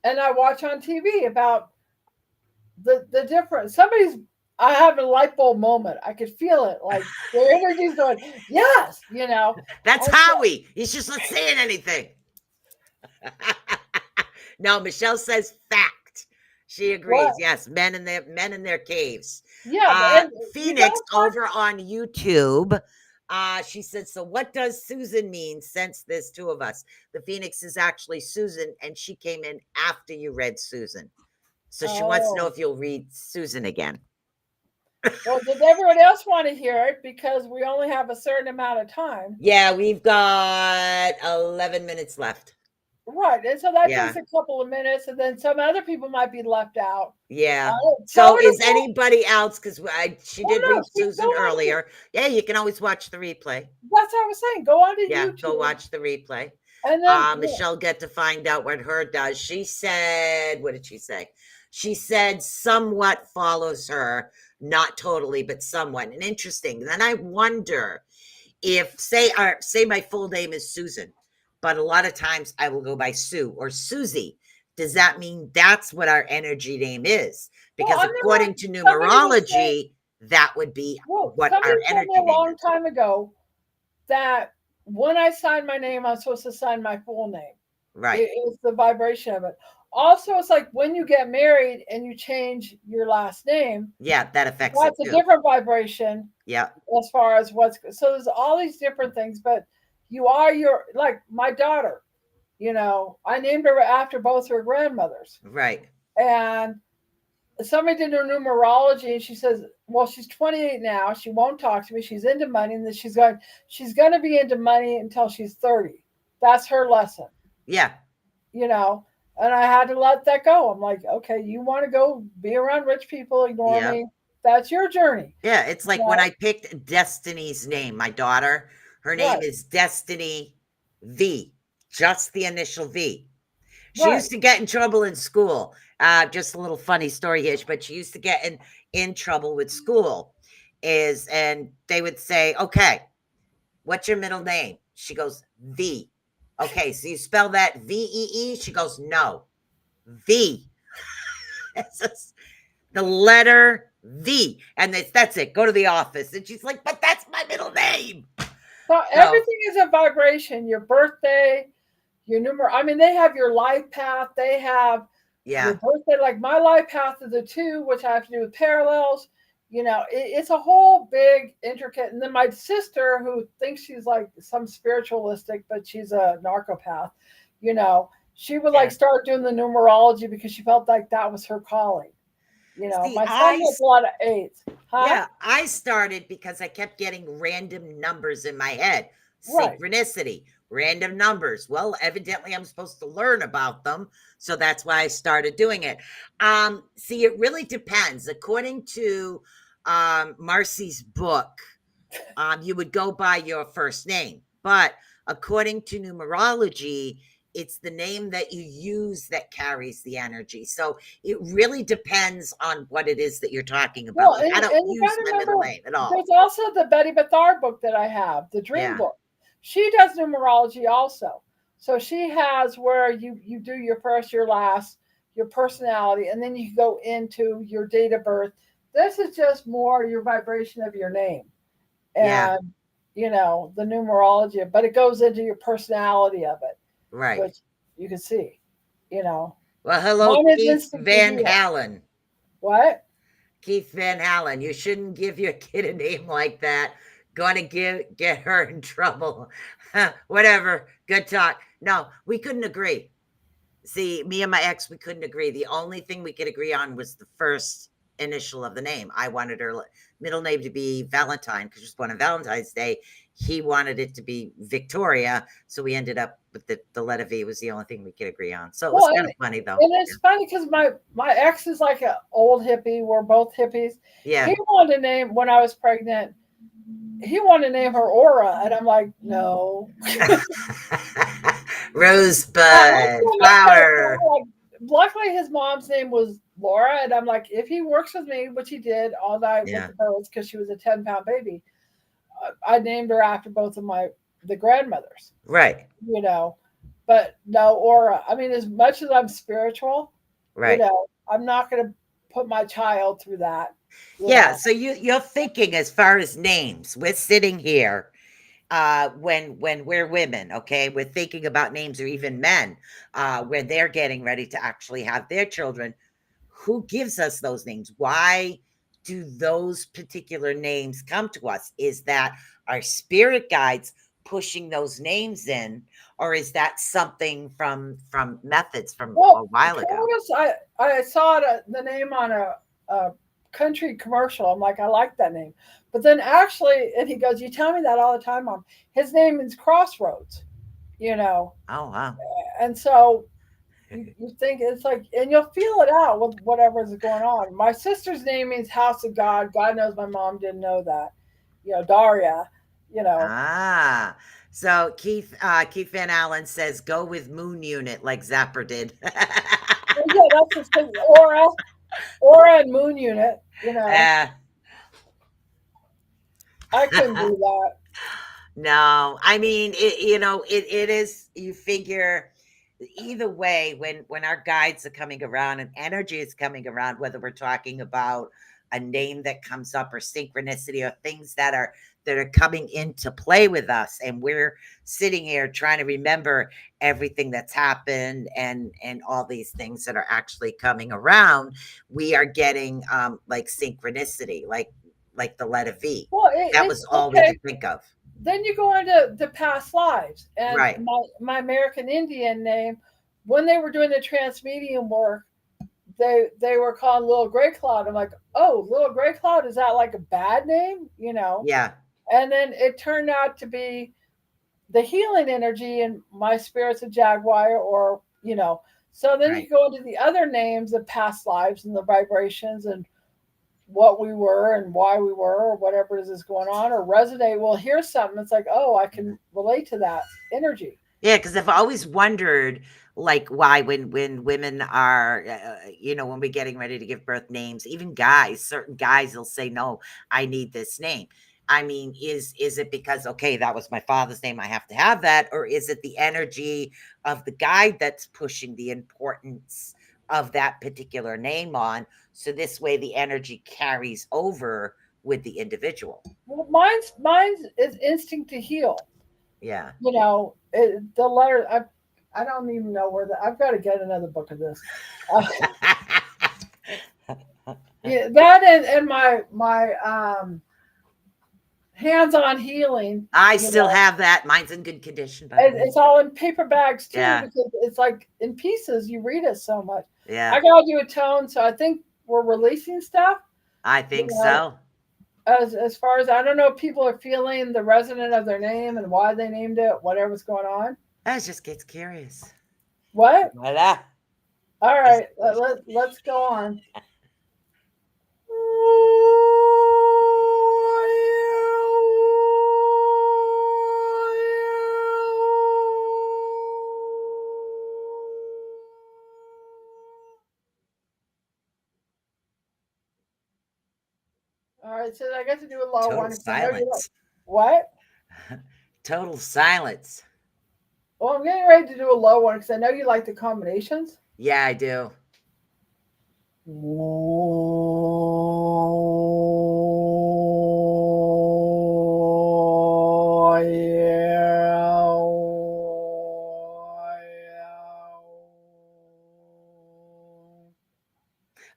And I watch on TV about the difference. I have a light bulb moment. I could feel it, like their energy's going, yes, That's And so, Howie. He's just not saying anything. No, Michelle says fact. She agrees. what? Yes, men in their caves. Yeah, and you Phoenix don't talk. over on YouTube. She said, so what does Susan mean since there's two of us? The Phoenix is actually Susan, and she came in after you read Susan. So she wants to know Oh, if you'll read Susan again. well, does everyone else want to hear it? Because we only have a certain amount of time. Yeah, we've got 11 minutes left. Right. And so that takes Yeah. a couple of minutes, and then some other people might be left out. Yeah. Tell So her to is go. anybody else? Because she Oh, did no, read go Susan on to, earlier. Yeah, you can always watch the replay. that's what I was saying. Go on to Yeah, go YouTube, watch the replay. and then, Michelle get to find out what her does. She said, what did she say? She said somewhat follows her, not totally, but somewhat. And interesting. Then I wonder if say my full name is Susan, but a lot of times I will go by Sue or Susie. Does that mean that's what our energy name is? well, Because I'm according never, to somebody was saying, numerology, that would be well, what somebody our told me energy a name long is. time ago that when I sign my name, I'm supposed to sign my full name. Right. It's the vibration of it. Also, it's like when you get married and you change your last name, Yeah, that affects it that's a too. different vibration Yeah. as far as so there's all these different things, but you are like my daughter, I named her after both her grandmothers. Right. And somebody did her numerology, and she says, well, she's 28 now, she won't talk to me, she's into money, and then she's going to be into money until she's 30. That's her lesson. Yeah. you know and I had to let that go. I'm like, okay, you want to go be around rich people, ignore Yeah. me, that's your journey. Yeah. It's like when Right. I picked Destiny's name, my daughter, her name Right. is Destiny V, just the initial V. She Right. used to get in trouble in school. Just a little funny story here, but she used to get in trouble with school. And they would say, "Okay, what's your middle name?" She goes, "V." Okay, so you spell that VEE? She goes, "No, V." It's just the letter V, and that's it. Go to the office, and she's like, "But that's my middle name." So So everything is a vibration. Your birthday, your number, I mean, they have your life path, they have your yeah, birthday. Like my life path is a 2, which I have to do with parallels. It's a whole big intricate. And then my sister, who thinks she's like some spiritualistic, but she's a narcopath, you know she would Yeah. like start doing the numerology because she felt like that was her calling. See, My son has a lot of eights, huh? yeah, I started because I kept getting random numbers in my head. Right. Synchronicity, random numbers. Well, evidently I'm supposed to learn about them, so that's why I started doing it. See, it really depends. According to Marci's book, you would go by your first name. But according to numerology, it's the name that you use that carries the energy. So it really depends on what it is that you're talking about. Well, Like, I don't and you got use to my middle remember, name at all. there's also the Betty Bethard book that I have, the Dream Yeah. book. She does numerology also. So she has where you do your first, your last, your personality, and then you go into your date of birth. This is just more your vibration of your name Yeah. and the numerology, but it goes into your personality of it, Right. which you can see. You know, Well, hello, mine is Keith instinct to Van heal. Hallen. What? Keith Van Hallen. You shouldn't give your kid a name like that. Gonna get her in trouble. Whatever. Good talk. No, we couldn't agree. See, me and my ex, we couldn't agree. The only thing we could agree on was the first initial of the name. I wanted her middle name to be Valentine because she was born on Valentine's Day. He wanted it to be Victoria, so we ended up with the letter V was the only thing we could agree on. So it was Well, kind of funny though. and it's funny because my ex is like an old hippie. We're both hippies. Yeah. He wanted to name when I was pregnant. He wanted to name her Aura, and I'm like, no. Rosebud, flower. Like, luckily, his mom's name was Laura, and I'm like, if he works with me, which he did all night with Yeah. the birds because she was a 10-pound baby, I named her after both of the grandmothers. Right. But no Aura. I mean, as much as I'm spiritual, Right. I'm not going to put my child through that. Yeah. So you're thinking as far as names. We're sitting here when we're women, okay, we're thinking about names, or even men, when they're getting ready to actually have their children. Who gives us those names? Why do those particular names come to us? Is that our spirit guides pushing those names in, or is that something from methods from a Well, while ago? Curtis, I saw the name on a country commercial. I'm like, I like that name. But then actually, and he goes, "You tell me that all the time, Mom." His name is Crossroads, you know, Oh wow. and so you think it's like, and you'll feel it out with whatever's going on. My sister's name means House of God. God knows my mom didn't know that. Daria. You know, Ah, so Keith Van Allen says go with Moon Unit like Zapper did. well, yeah, that's just thing. Aura and Moon Unit. uh, I couldn't do that. no, I mean it is, you figure either way, when our guides are coming around and energy is coming around, whether we're talking about a name that comes up or synchronicity or things that are coming into play with us, and we're sitting here trying to remember everything that's happened and all these things that are actually coming around, we are getting like synchronicity, like the letter V. Well, That it's was all we okay. could think of. Then you go into the past lives, and Right. my American Indian name, when they were doing the transmedium work, they were called Little Gray Cloud. I'm like, oh, Little Gray Cloud, is that like a bad name? Yeah. And then it turned out to be the healing energy, and my spirit's a jaguar, or So then Right. you go into the other names of past lives and the vibrations and what we were and why we were, or whatever it is going on, or resonate. Well, here's something. It's like, oh, I can relate to that energy. Yeah, because I've always wondered, like, why when women are, when we're getting ready to give birth names, even guys, certain guys will say, "No, I need this name." I mean, is it because, okay, that was my father's name, I have to have that, or is it the energy of the guy that's pushing the importance of that particular name on, so this way the energy carries over with the individual? Well, mine's is instinct to heal. Yeah. The letter. I don't even know where I've got to get another book of this. Uh, yeah, that and my hands-on healing. I still have that. Mine's in good condition, by the way. It's all in paper bags too, Yeah. because it's like in pieces. You read it so much. Yeah. I gotta do a tone, so I think we're releasing stuff. I think so. As far as I don't know, if people are feeling the resonance of their name and why they named it, whatever's going on. That just gets curious. What? Voila. All right, let's go on. All right, so I get to do a low Total one. silence. What? Total silence. Well, I'm getting ready to do a low one because I know you like the combinations. Yeah, I do.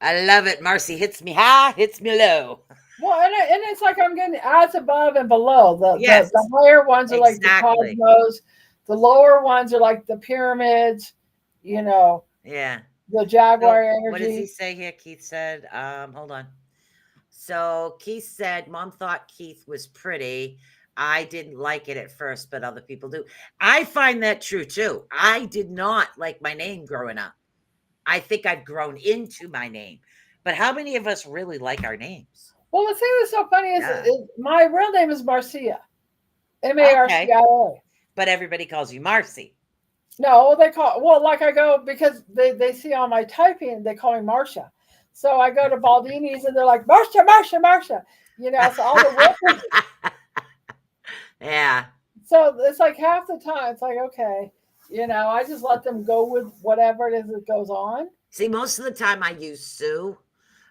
I love it. Marci hits me high, hits me low. Well, and it's like I'm getting as above and below. Yes, The higher ones are like the exactly. cosmos. The lower ones are like the pyramids. You know, Yeah. the jaguar So, energy. what does he say here? Keith said, hold on. So Keith said, Mom thought Keith was pretty. I didn't like it at first, but other people do. I find that true too. I did not like my name growing up. I think I've grown into my name. But how many of us really like our names? Well, the thing that's so funny is my real name is Marcia. Marcia. Okay. But everybody calls you Marci. No, they call like I go because they see on my typing they call me Marcia. So I go to Baldini's and they're like Marcia. You know, so all the workers. Yeah. So it's like half the time it's like, okay, you know, I just let them go with whatever it is that goes on. See, most of the time I use Sue.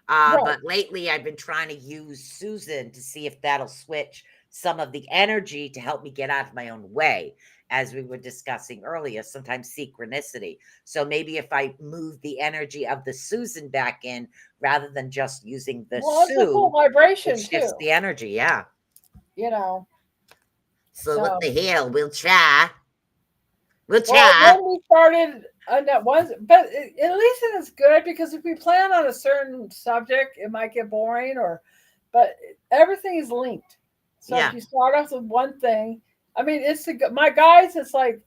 Right. But lately I've been trying to use Susan to see if that'll switch some of the energy to help me get out of my own way. As we were discussing earlier, sometimes synchronicity. So maybe if I move the energy of the Susan back in rather than just using the Well, it's a full Sue, vibration it shifts too. the energy. Yeah. You know. So what the hell? We'll try. We'll try. Well, when we started that was, but at least it's good because if we plan on a certain subject, it might get boring. But everything is linked. So if you start off with one thing, I mean, my guys. It's like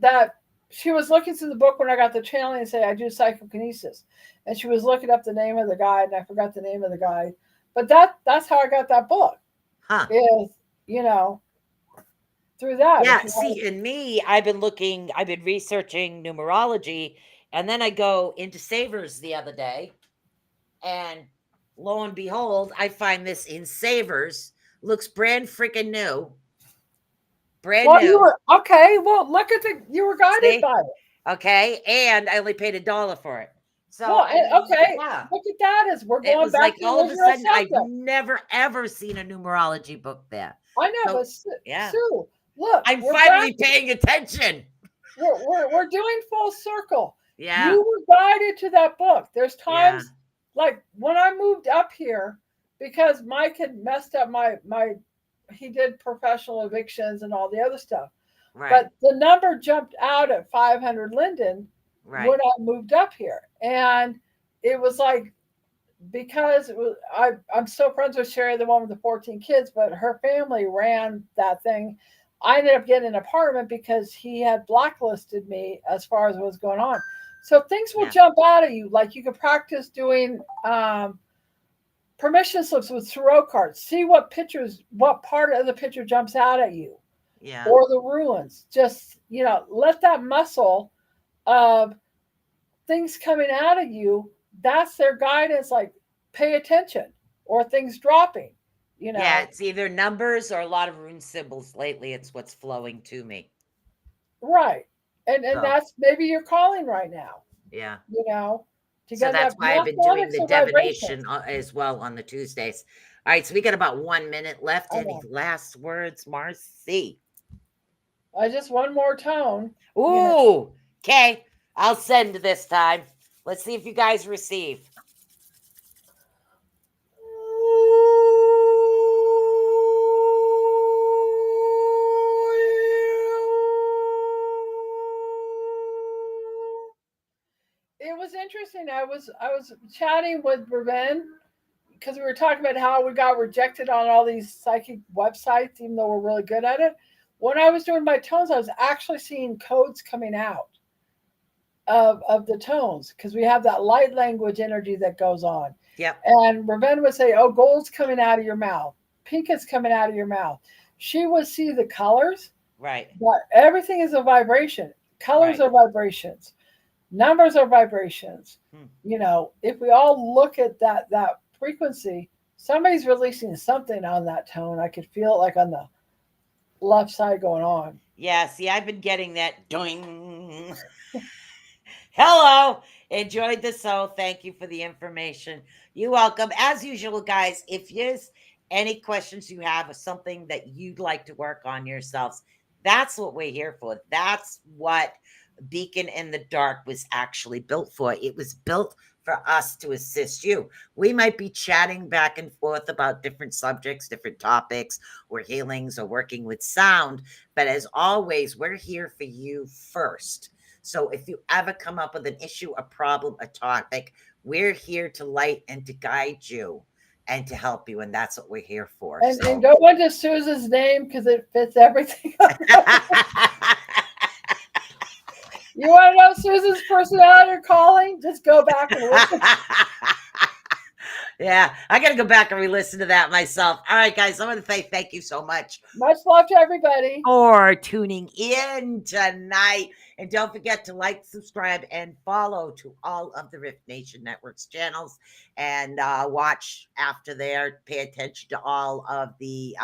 that. She was looking through the book when I got the channeling and say I do psychokinesis, and she was looking up the name of the guy, and I forgot the name of the guy. But that's how I got that book. Is through that. Yeah, see, in me, I've been researching numerology, and then I go into Savers the other day, and lo and behold, I find this in Savers. Looks brand freaking new. Brand new. You were okay. Well, look at you were guided by it. Okay, and I only paid $1 for it. So okay, look at that as we're going back. Like all of a sudden, I've never ever seen a numerology book there. I know, but Sue, look, I'm finally paying attention. We're doing full circle. Yeah, you were guided to that book. There's times like when I moved up here because Mike had messed up he did professional evictions and all the other stuff. Right. But the number jumped out at 500 Linden when I moved up here. And it was like, because I'm so friends with Sherry, the one with the 14 kids, but her family ran that thing. I ended up getting an apartment because he had blacklisted me as far as what was going on. So things will jump out at you. Like you can practice doing permission slips with tarot cards. See what part of the picture jumps out at you. Yeah. Or the ruins. Just, let that muscle of things coming out of you, that's their guidance, like pay attention or things dropping. Yeah, it's either numbers or a lot of rune symbols lately. It's what's flowing to me. Right. And that's maybe your calling right now. Yeah. So that's why I've been doing the divination as well on the Tuesdays. All right, so we got about 1 minute left. Any last words, Marci? Just one more tone. Ooh, okay. I'll send this time. Let's see if you guys receive. it was interesting. I was chatting with Raven because we were talking about how we got rejected on all these psychic websites, even though we're really good at it. When I was doing my tones, I was actually seeing codes coming out of the tones because we have that light language energy that goes on. Yep. And Raven would say, "Oh, gold's coming out of your mouth. Pink is coming out of your mouth." She would see the colors, Right. but everything is a vibration. Colors Right. are vibrations. Numbers are vibrations. If we all look at that frequency, somebody's releasing something on that tone. I could feel it like on the left side going on. Yeah, see, I've been getting that doing. Hello. Enjoyed the show. Thank you for the information. You're welcome. As usual, guys, if there's any questions you have or something that you'd like to work on yourselves, that's what we're here for. That's what Beacon in the Dark was actually built for. It was built for us to assist you. We might be chatting back and forth about different subjects, different topics, or healings, or working with sound. But as always, we're here for you first. So if you ever come up with an issue, a problem, a topic, we're here to light and to guide you and to help you. And that's what we're here for. And go into Susan's name because it fits everything. You want to know Susan's personality or calling? Just go back and listen. Yeah, I got to go back and re-listen to that myself. All right, guys, I want to say thank you so much. Much love to everybody For tuning in tonight. And don't forget to like, subscribe, and follow to all of the Rift Nation Network's channels. And watch after there. Pay attention to all of the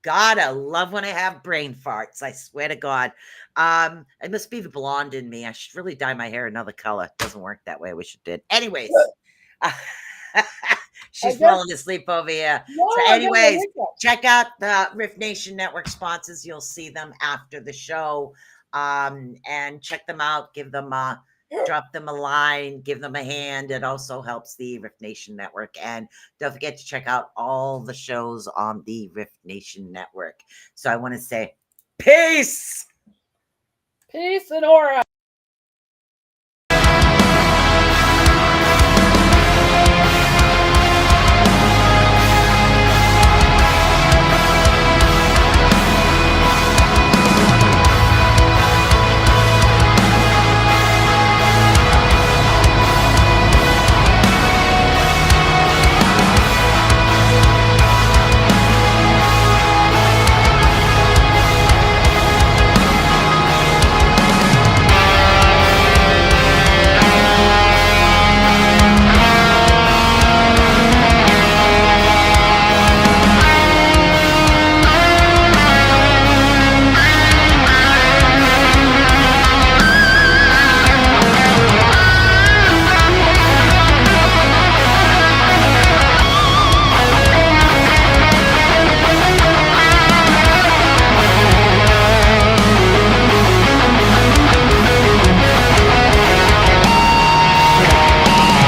God, I love when I have brain farts. I swear to God. It must be the blonde in me. I should really dye my hair another color. It doesn't work that way. I wish it did. Anyways. She's falling asleep over here. No, so anyways, check out the Rift Nation Network sponsors. You'll see them after the show. And check them out. Give them drop them a line, give them a hand. It also helps the Rift Nation Network. And don't forget to check out all the shows on the Rift Nation Network. So I want to say peace. Peace and aura.